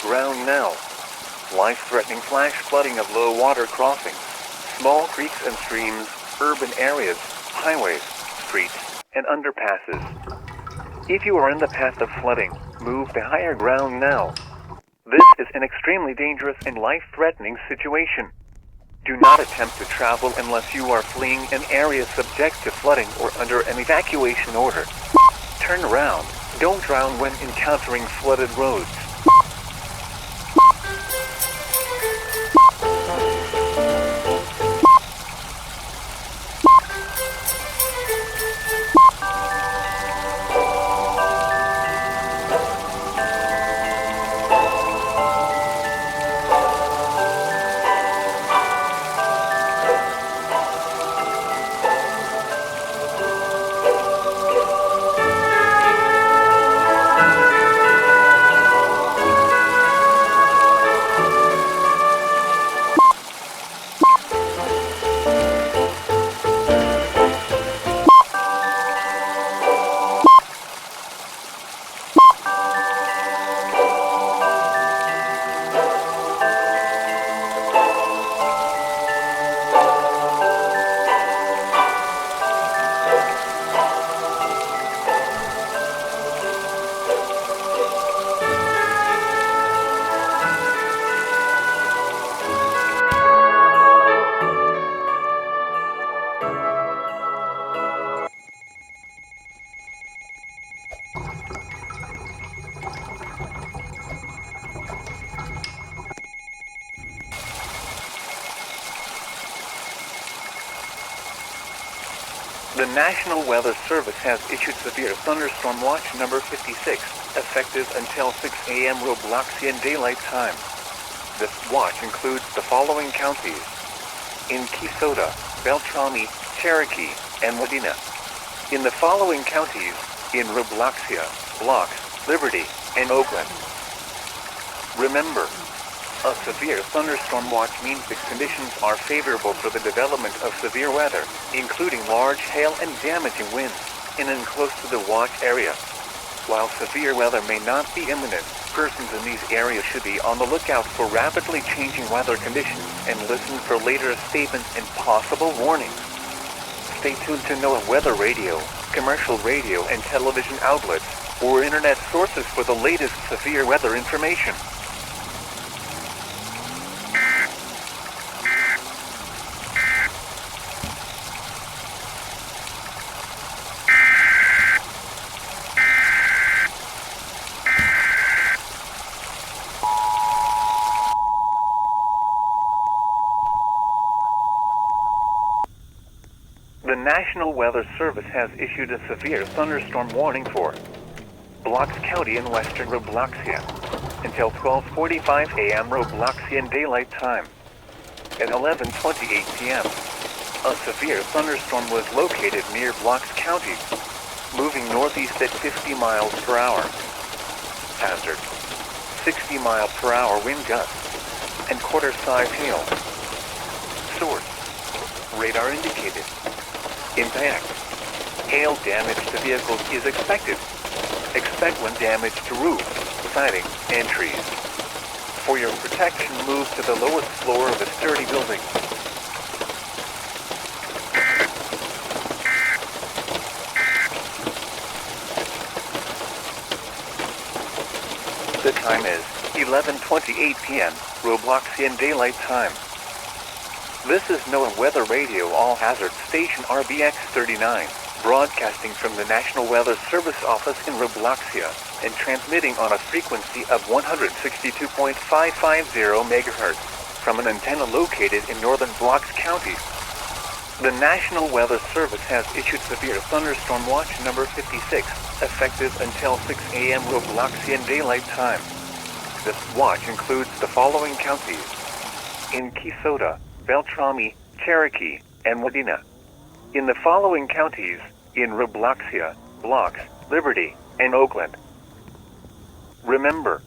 ground now. Life-threatening flash flooding of low water crossings, small creeks and streams, urban areas, highways, streets, and underpasses. If you are in the path of flooding, move to higher ground now. This is an extremely dangerous and life-threatening situation. Do not attempt to travel unless you are fleeing an area subject to flooding or under an evacuation order. Turn around. Don't drown when encountering flooded roads. The National Weather Service has issued severe thunderstorm watch number 56, effective until 6 a.m. Robloxian Daylight Time. This watch includes the following counties: in Kisota, Beltrami, Cherokee, and Medina. In the following counties: in Robloxia, Blocks, Liberty, and Oakland. Remember, a severe thunderstorm watch means the conditions are favorable for the development of severe weather, including large hail and damaging winds, in and close to the watch area. While severe weather may not be imminent, persons in these areas should be on the lookout for rapidly changing weather conditions and listen for later statements and possible warnings. Stay tuned to NOAA Weather Radio, commercial radio and television outlets, or internet sources for the latest severe weather information. The National Weather Service has issued a severe thunderstorm warning for Blocks County in western Robloxia until 12:45 a.m. Robloxian Daylight Time. At 11:28 p.m., a severe thunderstorm was located near Blocks County, moving northeast at 50 miles per hour. Hazard: 60-mile-per-hour wind gusts and quarter-size hail. Source: radar indicated. Impact: hail damage to vehicles is expected. Expect wind damage to roofs, siding, and trees. For your protection, move to the lowest floor of a sturdy building. The time is 11:28 p.m. Robloxian Daylight Time. This is NOAA Weather Radio All-Hazard Station RBX-39, broadcasting from the National Weather Service office in Robloxia and transmitting on a frequency of 162.550 MHz from an antenna located in northern Blocks County. The National Weather Service has issued severe thunderstorm watch number 56, effective until 6 a.m. Robloxian Daylight Time. This watch includes the following counties: in Kisota, Beltrami, Cherokee, and Medina. In the following counties: in Robloxia, Blocks, Liberty, and Oakland. Remember,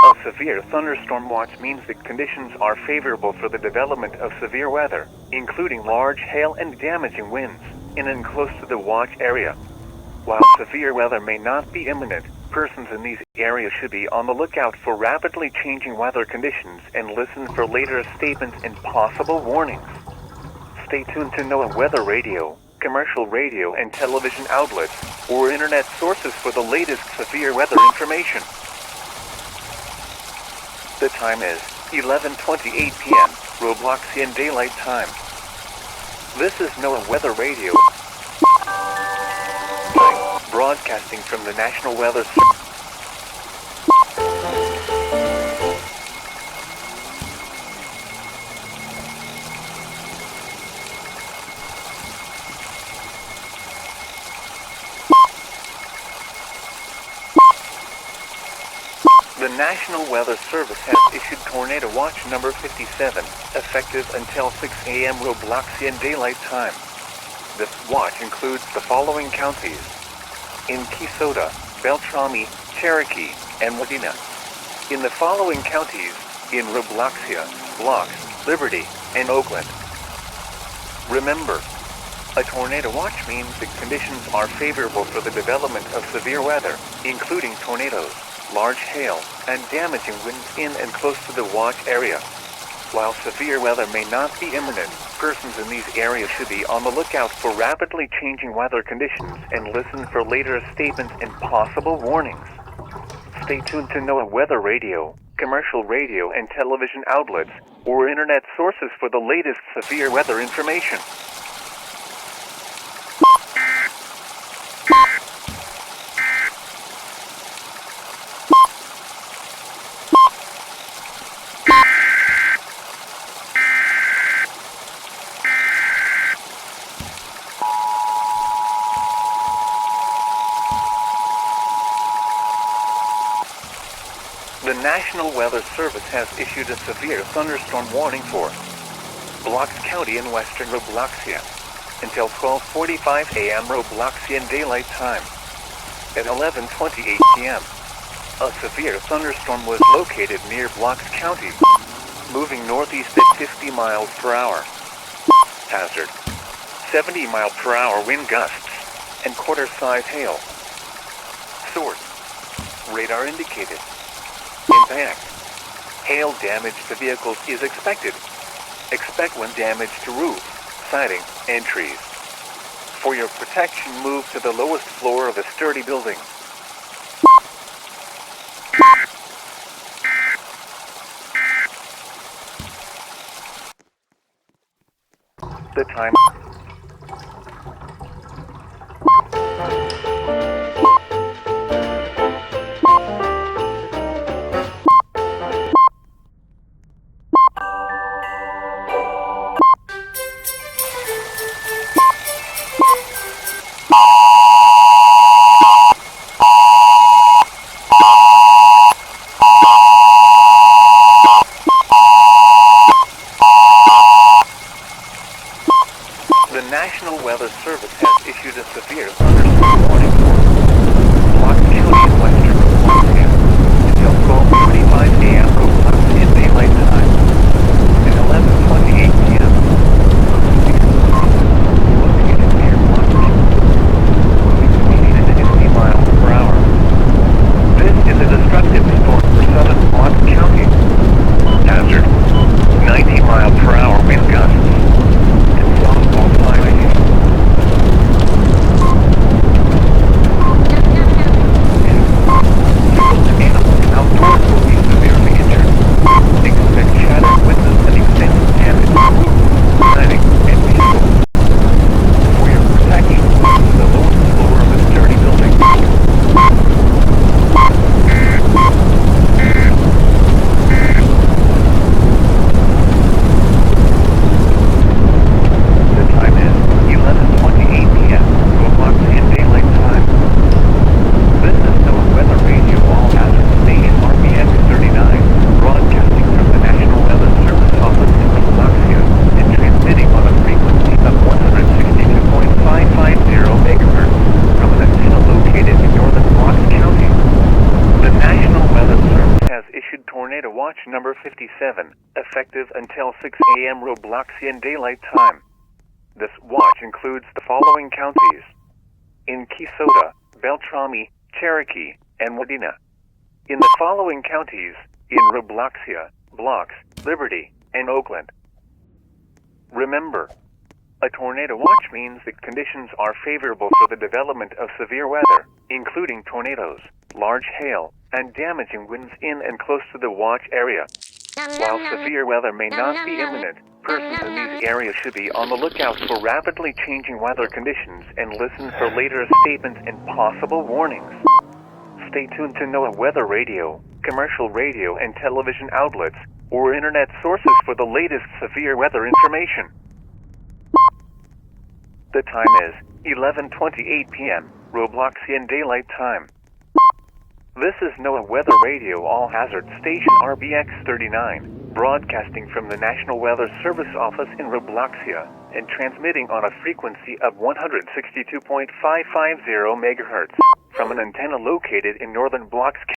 a severe thunderstorm watch means the conditions are favorable for the development of severe weather, including large hail and damaging winds, in and close to the watch area. While severe weather may not be imminent, Persons in these areas should be on the lookout for rapidly changing weather conditions and listen for later statements and possible warnings. Stay tuned to NOAA weather radio, commercial radio and television outlets, or internet sources for the latest severe weather information. The time is 11:28 p.m. Robloxian Daylight Time. This is NOAA weather radio, broadcasting from the National Weather Service. The National Weather Service has issued Tornado Watch number 57, effective until 6 a.m. Robloxian Daylight Time. This watch includes the following counties: in Kisota, Beltrami, Cherokee, and Wadena. In the following counties: in Robloxia, Blocks, Liberty, and Oakland. Remember, a tornado watch means that conditions are favorable for the development of severe weather, including tornadoes, large hail, and damaging winds in and close to the watch area. While severe weather may not be imminent, persons in these areas should be on the lookout for rapidly changing weather conditions and listen for later statements and possible warnings. Stay tuned to NOAA weather radio, commercial radio and television outlets, or internet sources for the latest severe weather information. The National Weather Service has issued a severe thunderstorm warning for Blocks County in western Robloxia until 12:45 a.m. Robloxian Daylight Time. At 11:28 p.m., a severe thunderstorm was located near Blocks County, moving northeast at 50 miles per hour. Hazard: 70 mile per hour wind gusts and quarter-size hail. Source: radar indicated. Impact: hail damage to vehicles is expected. Expect wind damage to roofs, siding, and trees. For your protection, move to the lowest floor of a sturdy building. The time. The National Weather Service has issued a severe thunderstorm warning for Blocks County in western Robloxia until 12:45 a.m. Robloxian Daylight Time. At 11:28 p.m., located near Blocks County, moving speed at 50 miles per hour. This is a destructive storm for southern Blocks County. Hazard: 90 mile per hour wind gusts. Tornado Watch number 57, effective until 6 a.m. Robloxian Daylight Time. This watch includes the following counties: in Kisota, Beltrami, Cherokee, and Modena. In the following counties, in Robloxia, Blocks, Liberty, and Oakland. Remember, a tornado watch means that conditions are favorable for the development of severe weather, including tornadoes, large hail, and damaging winds in and close to the watch area. While severe weather may not be imminent, persons in these areas should be on the lookout for rapidly changing weather conditions and listen for later statements and possible warnings. Stay tuned to NOAA weather radio, commercial radio and television outlets, or internet sources for the latest severe weather information. The time is 11:28 p.m. Robloxian Daylight Time. This is NOAA Weather Radio All-Hazard Station RBX-39, broadcasting from the National Weather Service Office in Robloxia and transmitting on a frequency of 162.550 MHz from an antenna located in northern Blocks